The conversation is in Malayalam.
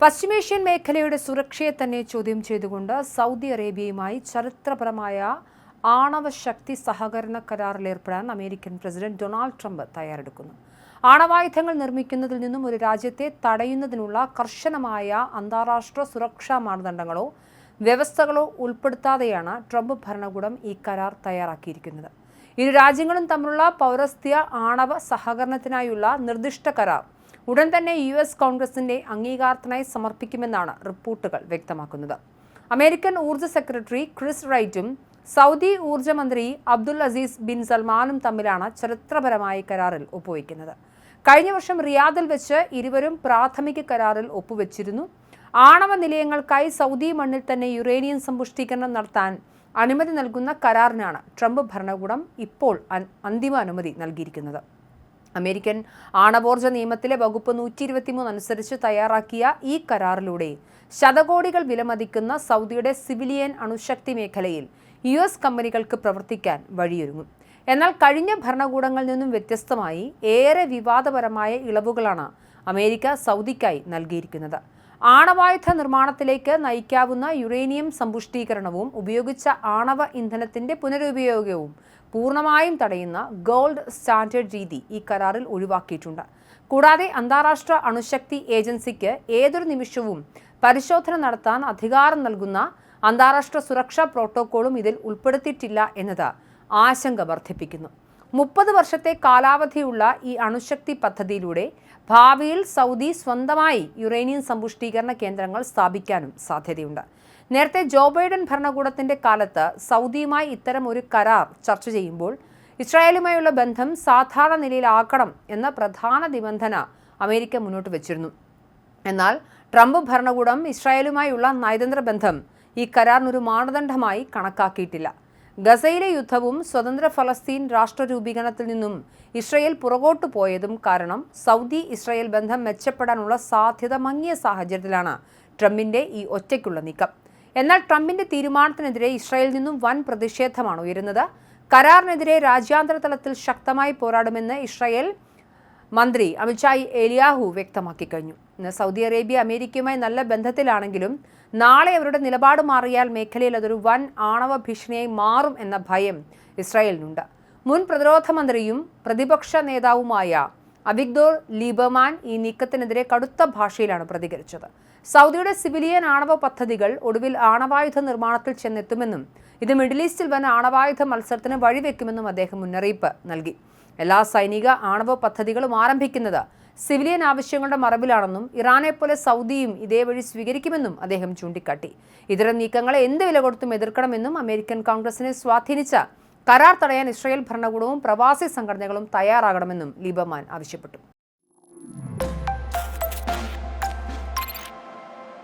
പശ്ചിമേഷ്യൻ മേഖലയുടെ സുരക്ഷയെ തന്നെ ചോദ്യം ചെയ്തുകൊണ്ട് സൗദി അറേബ്യയുമായി ചരിത്രപരമായ ആണവ ശക്തി സഹകരണ കരാറിൽ ഏർപ്പെടാൻ അമേരിക്കൻ പ്രസിഡന്റ് ഡൊണാൾഡ് ട്രംപ് തയ്യാറെടുക്കുന്നു. ആണവായുധങ്ങൾ നിർമ്മിക്കുന്നതിൽ നിന്നും ഒരു രാജ്യത്തെ തടയുന്നതിനുള്ള കർശനമായ അന്താരാഷ്ട്ര സുരക്ഷാ മാനദണ്ഡങ്ങളോ വ്യവസ്ഥകളോ ഉൾപ്പെടുത്താതെയാണ് ട്രംപ് ഭരണകൂടം ഈ കരാർ തയ്യാറാക്കിയിരിക്കുന്നത്. ഇരു രാജ്യങ്ങളും തമ്മിലുള്ള പൗരസ്ത്യ ആണവ സഹകരണത്തിനായുള്ള നിർദ്ദിഷ്ട കരാർ ഉടൻ തന്നെ US കോൺഗ്രസിന്റെ അംഗീകാരത്തിനായി സമർപ്പിക്കുമെന്നാണ് റിപ്പോർട്ടുകൾ വ്യക്തമാക്കുന്നത്. അമേരിക്കൻ ഊർജ്ജ സെക്രട്ടറി ക്രിസ് റൈറ്റും സൗദി ഊർജ്ജ മന്ത്രി അബ്ദുൽ അസീസ് ബിൻ സൽമാനും തമ്മിലാണ് ചരിത്രപരമായ കരാറിൽ ഒപ്പുവയ്ക്കുന്നത്. കഴിഞ്ഞ വർഷം റിയാദിൽ വെച്ച് ഇരുവരും പ്രാഥമിക കരാറിൽ ഒപ്പുവെച്ചിരുന്നു. ആണവ നിലയങ്ങൾക്കായി സൗദി മണ്ണിൽ തന്നെ യുറേനിയം സമ്പുഷ്ടീകരണം നടത്താൻ അനുമതി നൽകുന്ന കരാറിനാണ് ട്രംപ് ഭരണകൂടം ഇപ്പോൾ അന്തിമ അനുമതി നൽകിയിരിക്കുന്നത്. അമേരിക്കൻ ആണവോർജ്ജ നിയമത്തിലെ വകുപ്പ് 123 അനുസരിച്ച് തയ്യാറാക്കിയ ഈ കരാറിലൂടെ ശതകോടികൾ വിലമതിക്കുന്ന സൗദിയുടെ സിവിലിയൻ അണുശക്തി മേഖലയിൽ US കമ്പനികൾക്ക് പ്രവർത്തിക്കാൻ വഴിയൊരുങ്ങും. എന്നാൽ കഴിഞ്ഞ ഭരണകൂടങ്ങളിൽ നിന്നും വ്യത്യസ്തമായി ഏറെ വിവാദപരമായ ഇളവുകളാണ് അമേരിക്ക സൗദിക്കായി നൽകിയിരിക്കുന്നത്. ആണവായുധ നിർമ്മാണത്തിലേക്ക് നയിക്കാവുന്ന യുറേനിയം സമ്പുഷ്ടീകരണവും ഉപയോഗിച്ച ആണവ ഇന്ധനത്തിന്റെ പുനരുപയോഗവും പൂർണ്ണമായും തടയുന്ന ഗോൾഡ് സ്റ്റാൻഡേർഡ് രീതി ഈ കരാറിൽ ഒഴിവാക്കിയിട്ടുണ്ട്. കൂടാതെ അന്താരാഷ്ട്ര അണുശക്തി ഏജൻസിക്ക് ഏതൊരു നിമിഷവും പരിശോധന നടത്താൻ അധികാരം നൽകുന്ന അന്താരാഷ്ട്ര സുരക്ഷാ പ്രോട്ടോക്കോളും ഇതിൽ ഉൾപ്പെടുത്തിയിട്ടില്ല എന്നത് ആശങ്ക വർദ്ധിപ്പിക്കുന്നു. 30 വർഷത്തെ കാലാവധിയുള്ള ഈ അണുശക്തി പദ്ധതിയിലൂടെ ഭാവിയിൽ സൗദി സ്വന്തമായി യുറേനിയം സമ്പുഷ്ടീകരണ കേന്ദ്രങ്ങൾ സ്ഥാപിക്കാനും സാധ്യതയുണ്ട്. നേരത്തെ ജോ ബൈഡൻ ഭരണകൂടത്തിന്റെ കാലത്ത് സൗദിയുമായി ഇത്തരം ഒരു കരാർ ചർച്ച ചെയ്യുമ്പോൾ ഇസ്രായേലുമായുള്ള ബന്ധം സാധാരണ നിലയിലാക്കണം എന്ന പ്രധാന നിബന്ധന അമേരിക്ക മുന്നോട്ട് വെച്ചിരുന്നു. എന്നാൽ ട്രംപ് ഭരണകൂടം ഇസ്രായേലുമായുള്ള നയതന്ത്ര ബന്ധം ഈ കരാറിനൊരു മാനദണ്ഡമായി കണക്കാക്കിയിട്ടില്ല. ഗസയിലെ യുദ്ധവും സ്വതന്ത്ര ഫലസ്തീൻ രാഷ്ട്ര രൂപീകരണത്തിൽ നിന്നും ഇസ്രായേൽ പുറകോട്ടു പോയതും കാരണം സൗദി ഇസ്രായേൽ ബന്ധം മെച്ചപ്പെടാനുള്ള സാധ്യത മങ്ങിയ സാഹചര്യത്തിലാണ് ട്രംപിന്റെ ഈ ഒറ്റയ്ക്കുള്ള നീക്കം. എന്നാൽ ട്രംപിന്റെ തീരുമാനത്തിനെതിരെ ഇസ്രായേലിൽ നിന്നും വൻ പ്രതിഷേധമാണ് ഉയരുന്നത്. കരാറിനെതിരെ രാജ്യാന്തര തലത്തിൽ ശക്തമായി പോരാടുമെന്ന് ഇസ്രായേൽ മന്ത്രി അമിത്ഷായ് ഏലിയാഹു വ്യക്തമാക്കി കഴിഞ്ഞു. ഇന്ന് സൗദി അറേബ്യ അമേരിക്കയുമായി നല്ല ബന്ധത്തിലാണെങ്കിലും നാളെ അവരുടെ നിലപാട് മാറിയാൽ മേഖലയിൽ അതൊരു വൻ ആണവ ഭീഷണിയായി മാറും എന്ന ഭയം ഇസ്രായേലിനുണ്ട്. മുൻ പ്രതിരോധ മന്ത്രിയും പ്രതിപക്ഷ നേതാവുമായ അവിഗ്ദോർ ലീബർമാൻ ഈ നീക്കത്തിനെതിരെ കടുത്ത ഭാഷയിലാണ് പ്രതികരിച്ചത്. സൗദിയുടെ സിവിലിയൻ ആണവ പദ്ധതികൾ ഒടുവിൽ ആണവായുധ നിർമ്മാണത്തിൽ ചെന്നെത്തുമെന്നും ഇത് മിഡിൽ ഈസ്റ്റിൽ വൻ ആണവായുധ മത്സരത്തിന് വഴിവെക്കുമെന്നും അദ്ദേഹം മുന്നറിയിപ്പ് നൽകി. എല്ലാ സൈനിക ആണവ പദ്ധതികളും ആരംഭിക്കുന്നത് സിവിലിയൻ ആവശ്യങ്ങളുടെ മറവിലാണെന്നും ഇറാനെപ്പോലെ സൗദിയും ഇതേ വഴി സ്വീകരിക്കുമെന്നും അദ്ദേഹം ചൂണ്ടിക്കാട്ടി. ഇത്തരം നീക്കങ്ങളെ എന്ത് വില കൊടുത്തും എതിർക്കണമെന്നും അമേരിക്കൻ കോൺഗ്രസിനെ സ്വാധീനിച്ച കരാർ തടയാൻ ഇസ്രായേൽ ഭരണകൂടവും പ്രവാസി സംഘടനകളും തയ്യാറാകണമെന്നും ലീബർമാൻ ആവശ്യപ്പെട്ടു.